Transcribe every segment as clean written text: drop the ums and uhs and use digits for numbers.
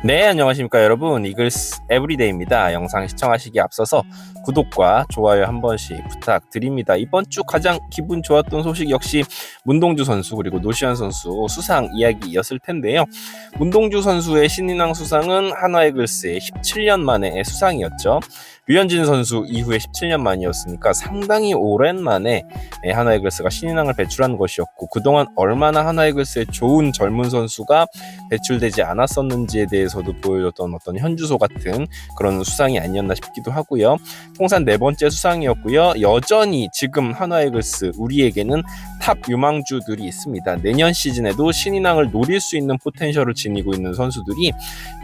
네, 안녕하십니까 여러분. 이글스 에브리데이입니다. 영상 시청하시기 앞서서 구독과 좋아요 한 번씩 부탁드립니다. 이번 주 가장 기분 좋았던 소식 역시 문동주 선수 그리고 노시환 선수 수상 이야기였을 텐데요. 문동주 선수의 신인왕 수상은 한화이글스의 17년 만의 수상이었죠. 류현진 선수 이후에 17년 만이었으니까 상당히 오랜만에 한화이글스가 신인왕을 배출한 것이었고, 그동안 얼마나 한화이글스의 좋은 젊은 선수가 배출되지 않았었는지에 대해서도 보여줬던 어떤 현주소 같은 그런 수상이 아니었나 싶기도 하고요. 통산 4번째 수상이었고요. 여전히 지금 한화이글스 우리에게는 탑 유망주들이 있습니다. 내년 시즌에도 신인왕을 노릴 수 있는 포텐셜을 지니고 있는 선수들이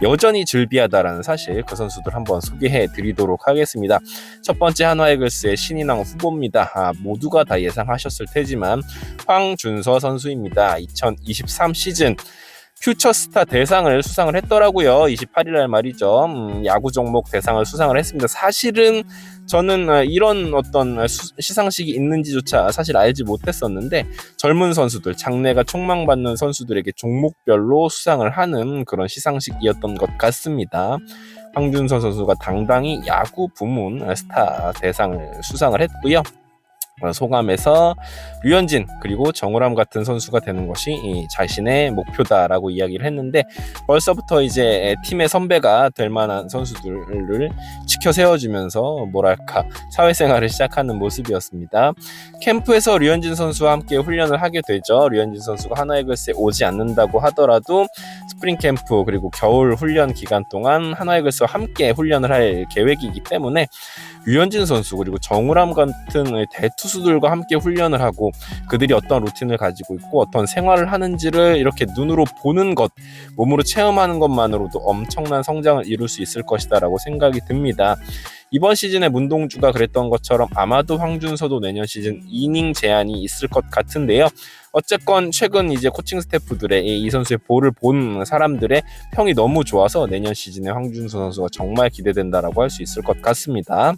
여전히 즐비하다라는 사실, 그 선수들 한번 소개해 드리도록 하겠습니다. 첫 번째 한화이글스의 신인왕 후보입니다. 모두가 다 예상하셨을 테지만 황준서 선수입니다. 2023 시즌 퓨처스타 대상을 수상을 했더라고요. 28일 날 말이죠. 야구 종목 대상을 수상을 했습니다. 사실은 저는 이런 어떤 시상식이 있는지조차 사실 알지 못했었는데, 젊은 선수들, 장래가 촉망받는 선수들에게 종목별로 수상을 하는 그런 시상식이었던 것 같습니다. 황준서 선수가 당당히 야구 부문 스타 대상을 수상을 했고요. 소감에서 류현진 그리고 정우람 같은 선수가 되는 것이 자신의 목표다라고 이야기를 했는데, 벌써부터 이제 팀의 선배가 될 만한 선수들을 지켜 세워주면서 뭐랄까 사회생활을 시작하는 모습이었습니다. 캠프에서 류현진 선수와 함께 훈련을 하게 되죠. 류현진 선수가 한화이글스에 오지 않는다고 하더라도 스프링 캠프 그리고 겨울 훈련 기간 동안 한화이글스와 함께 훈련을 할 계획이기 때문에 류현진 선수 그리고 정우람 같은 대투수들과 함께 훈련을 하고, 그들이 어떤 루틴을 가지고 있고 어떤 생활을 하는지를 이렇게 눈으로 보는 것, 몸으로 체험하는 것만으로도 엄청난 성장을 이룰 수 있을 것이다라고 생각이 듭니다. 이번 시즌에 문동주가 그랬던 것처럼 아마도 황준서도 내년 시즌 이닝 제한이 있을 것 같은데요. 어쨌건 최근 이제 코칭 스태프들의 이 선수의 볼을 본 사람들의 평이 너무 좋아서 내년 시즌에 황준서 선수가 정말 기대된다라고 할 수 있을 것 같습니다.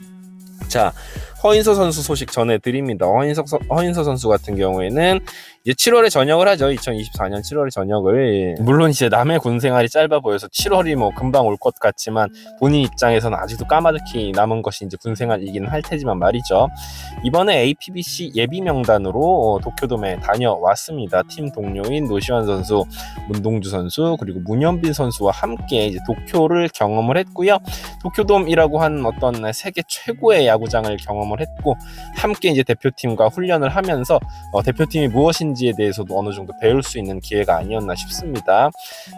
자, 허인서 선수 소식 전해드립니다. 허인서 선수 같은 경우에는 이제 7월에 전역을 하죠. 2024년 7월에 전역을. 물론 이제 남의 군 생활이 짧아 보여서 7월이 뭐 금방 올 것 같지만, 본인 입장에서는 아직도 까마득히 남은 것이 이제 군 생활이긴 할 테지만 말이죠. 이번에 APBC 예비 명단으로 도쿄돔에 다녀왔습니다. 팀 동료인 노시환 선수, 문동주 선수 그리고 문현빈 선수와 함께 이제 도쿄를 경험을 했고요. 도쿄돔이라고 한 어떤 세계 최고의 야구장을 경험을 했고, 함께 이제 대표팀과 훈련을 하면서 대표팀이 무엇인지에 대해서도 어느 정도 배울 수 있는 기회가 아니었나 싶습니다.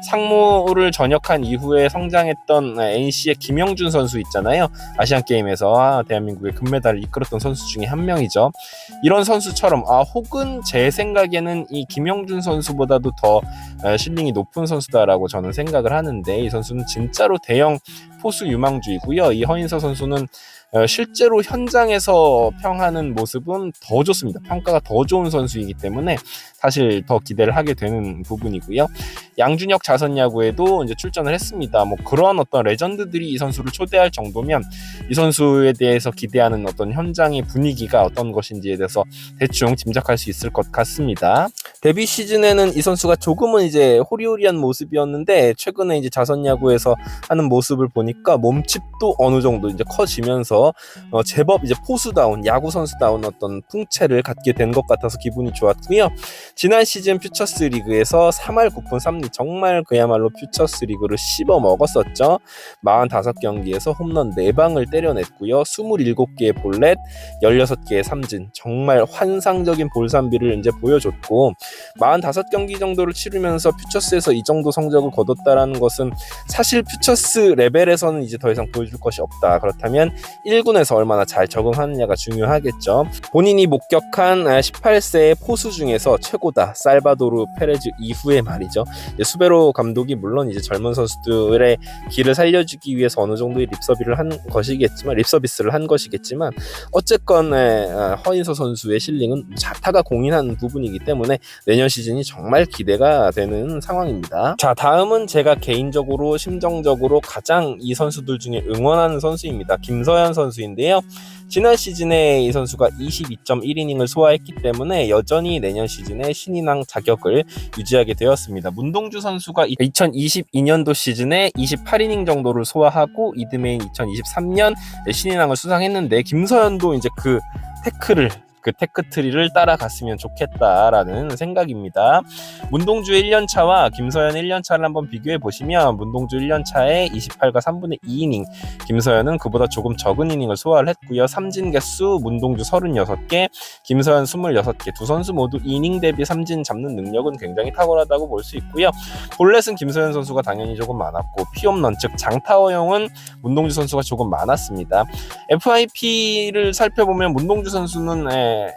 상무를 전역한 이후에 성장했던 NC의 김영준 선수 있잖아요. 아시안게임에서 대한민국의 금메달을 이끌었던 선수 중에 한 명이죠. 이런 선수처럼 혹은 제 생각에는 이 김영준 선수보다도 더 실링이 높은 선수다라고 저는 생각을 하는데, 이 선수는 진짜로 대형 포수 유망주이고요. 이 허인서 선수는 실제로 현장에서 평하는 모습은 더 좋습니다. 평가가 더 좋은 선수이기 때문에 사실 더 기대를 하게 되는 부분이고요. 양준혁 자선야구에도 이제 출전을 했습니다. 뭐 그런 어떤 레전드들이 이 선수를 초대할 정도면 이 선수에 대해서 기대하는 어떤 현장의 분위기가 어떤 것인지에 대해서 대충 짐작할 수 있을 것 같습니다. 데뷔 시즌에는 이 선수가 조금은 이제 호리호리한 모습이었는데, 최근에 이제 자선야구에서 하는 모습을 보니까 몸집도 어느 정도 이제 커지면서 제법 이제 포수다운, 야구 선수다운 어떤 풍채를 갖게 된 것 같아서 기분이 좋았고요. 지난 시즌 퓨처스 리그에서 3할 9푼 3리, 정말 그야말로 퓨처스 리그를 씹어 먹었었죠. 45경기에서 홈런 4방을 때려냈고요. 27개의 볼넷, 16개의 삼진, 정말 환상적인 볼삼비를 이제 보여줬고, 45경기 정도를 치르면서 퓨처스에서 이 정도 성적을 거뒀다라는 것은 사실 퓨처스 레벨에서는 이제 더 이상 보여줄 것이 없다. 그렇다면 1군에서 얼마나 잘 적응하느냐가 중요하겠죠. 본인이 목격한 18세의 포수 중에서 최고다. 살바도르 페레즈 이후에 말이죠. 수베로 감독이 물론 이제 젊은 선수들의 길을 살려주기 위해서 어느 정도의 립서비스를 한 것이겠지만 어쨌건 허인서 선수의 실링은 자타가 공인한 부분이기 때문에 내년 시즌이 정말 기대가 되는 되는 상황입니다. 자, 다음은 제가 개인적으로 심정적으로 가장 이 선수들 중에 응원하는 선수입니다. 김서현 선수인데요. 지난 시즌에 이 선수가 22.1이닝을 소화했기 때문에 여전히 내년 시즌에 신인왕 자격을 유지하게 되었습니다. 문동주 선수가 2022년도 시즌에 28이닝 정도를 소화하고 이듬해인 2023년 신인왕을 수상했는데, 김서현도 이제 그 테크트리를 따라갔으면 좋겠다라는 생각입니다. 문동주 1년차와 김서현 1년차를 한번 비교해 보시면, 문동주 1년차에 28과 3분의 2이닝, 김서현은 그보다 조금 적은 이닝을 소화를 했고요. 삼진 개수 문동주 36개, 김서현 26개, 두 선수 모두 이닝 대비 삼진 잡는 능력은 굉장히 탁월하다고 볼 수 있고요. 볼넷은 김서현 선수가 당연히 조금 많았고, 피홈런 즉 장타어용은 문동주 선수가 조금 많았습니다. FIP를 살펴보면 문동주 선수는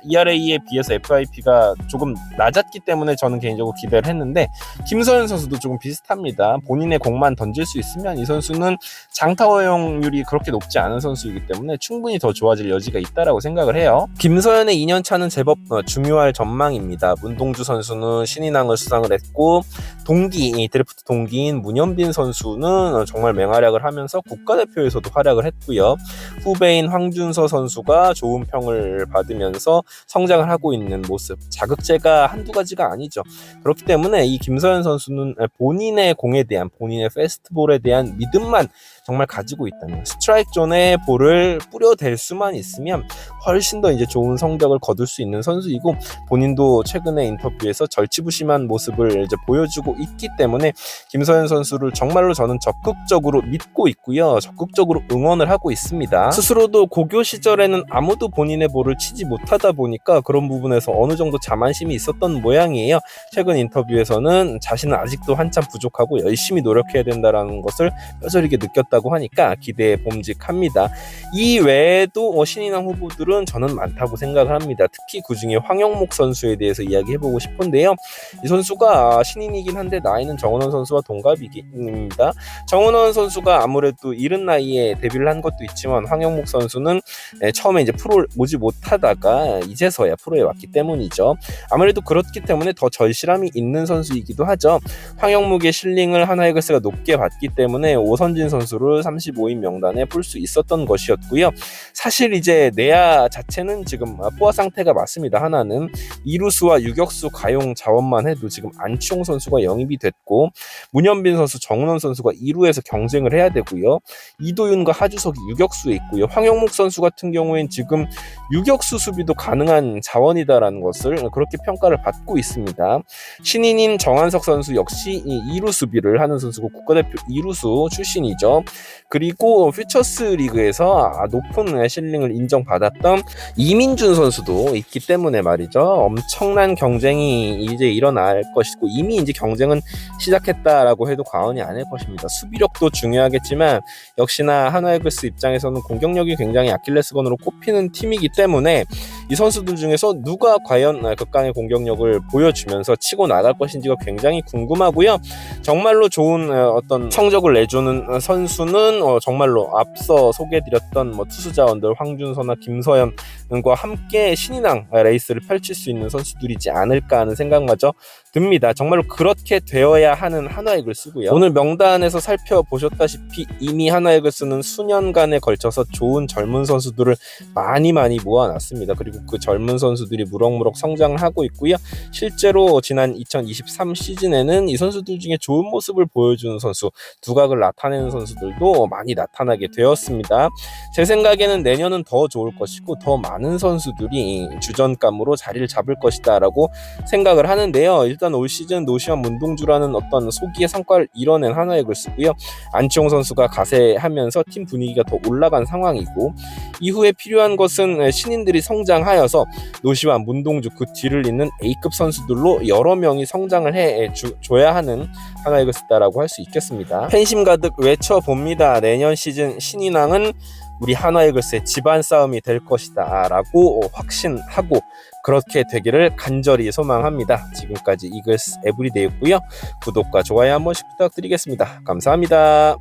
ERA에 비해서 FIP가 조금 낮았기 때문에 저는 개인적으로 기대를 했는데, 김서현 선수도 조금 비슷합니다. 본인의 공만 던질 수 있으면 이 선수는 장타허용률이 그렇게 높지 않은 선수이기 때문에 충분히 더 좋아질 여지가 있다라고 생각을 해요. 김서현의 2년차는 제법 중요할 전망입니다. 문동주 선수는 신인왕을 수상을 했고, 드래프트 동기인 문현빈 선수는 정말 맹활약을 하면서 국가대표에서도 활약을 했고요. 후배인 황준서 선수가 좋은 평을 받으면서 성장을 하고 있는 모습, 자극제가 한두 가지가 아니죠. 그렇기 때문에 이 김서현 선수는 본인의 공에 대한, 본인의 패스트볼에 대한 믿음만 정말 가지고 있다면, 스트라이크 존에 볼을 뿌려댈 수만 있으면 훨씬 더 이제 좋은 성적을 거둘 수 있는 선수이고, 본인도 최근에 인터뷰에서 절치부심한 모습을 이제 보여주고 있기 때문에 김서현 선수를 정말로 저는 적극적으로 믿고 있고요. 적극적으로 응원을 하고 있습니다. 스스로도 고교 시절에는 아무도 본인의 볼을 치지 못하다 보니까 그런 부분에서 어느 정도 자만심이 있었던 모양이에요. 최근 인터뷰에서는 자신은 아직도 한참 부족하고 열심히 노력해야 된다는 것을 뼈저리게 느꼈다고 하니까 기대에 봄직합니다. 이 외에도 신인왕 후보들은 저는 많다고 생각을 합니다. 특히 그중에 황영목 선수에 대해서 이야기해보고 싶은데요. 이 선수가 신인이긴 한데 나이는 정은원 선수와 동갑입니다. 정은원 선수가 아무래도 이른 나이에 데뷔를 한 것도 있지만, 황영목 선수는 처음에 이제 프로를 오지 못하다가 이제서야 프로에 왔기 때문이죠. 아무래도 그렇기 때문에 더 절실함이 있는 선수이기도 하죠. 황영목의 실링을 하나이글스가 높게 봤기 때문에 오선진 선수를 35인 명단에 볼 수 있었던 것이었고요. 사실 이제 내야 자체는 지금 포화 상태가 맞습니다. 하나는 이루수와 유격수 가용 자원만 해도 지금 안치홍 선수가 영입이 됐고, 문현빈 선수, 정은원 선수가 2루에서 경쟁을 해야 되고요. 이도윤과 하주석이 유격수에 있고요. 황영목 선수 같은 경우엔 지금 유격수 수비도 가능한 자원이다라는 것을 그렇게 평가를 받고 있습니다. 신인인 정한석 선수 역시 2루 수비를 하는 선수고, 국가대표 2루수 출신이죠. 그리고 퓨처스 리그에서 높은 실링을 인정받았던 이민준 선수도 있기 때문에 말이죠. 엄청난 경쟁이 이제 일어날 것이고, 이미 이제 경쟁은 시작했다라고 해도 과언이 아닐 것입니다. 수비력도 중요하겠지만 역시나 하나이글스 입장에서는 공격력이 굉장히 아킬레스건으로 꼽히는 팀이기 때문에 이 선수들 중에서 누가 과연 극강의 공격력을 보여주면서 치고 나갈 것인지가 굉장히 궁금하고요. 정말로 좋은 어떤 성적을 내주는 선수는 정말로 앞서 소개해드렸던 투수 자원들 황준서나 김서현과 함께 신인왕 레이스를 펼칠 수 있는 선수들이지 않을까 하는 생각마저 듭니다. 정말로 그렇게 되어야 하는 하나이글스고요. 오늘 명단에서 살펴보셨다시피 이미 하나이글스는 수년간에 걸쳐서 좋은 젊은 선수들을 많이 모아놨습니다. 그리고 그 젊은 선수들이 무럭무럭 성장을 하고 있고요. 실제로 지난 2023 시즌에는 이 선수들 중에 좋은 모습을 보여주는 선수, 두각을 나타내는 선수들도 많이 나타나게 되었습니다. 제 생각에는 내년은 더 좋을 것이고, 더 많은 선수들이 주전감으로 자리를 잡을 것이다 라고 생각을 하는데요. 일단 올 시즌 노시환 문동주라는 어떤 소기의 성과를 이뤄낸 하나이글스고요. 안치홍 선수가 가세하면서 팀 분위기가 더 올라간 상황이고, 이후에 필요한 것은 신인들이 성장하여서 노시환, 문동주 그 뒤를 잇는 A급 선수들로 여러 명이 성장을 해줘야 하는 하나이글스다라고 할 수 있겠습니다. 팬심 가득 외쳐봅니다. 내년 시즌 신인왕은 우리 하나이글스의 집안 싸움이 될 것이다 라고 확신하고 그렇게 되기를 간절히 소망합니다. 지금까지 이글스 에브리데이였고요. 구독과 좋아요 한 번씩 부탁드리겠습니다. 감사합니다.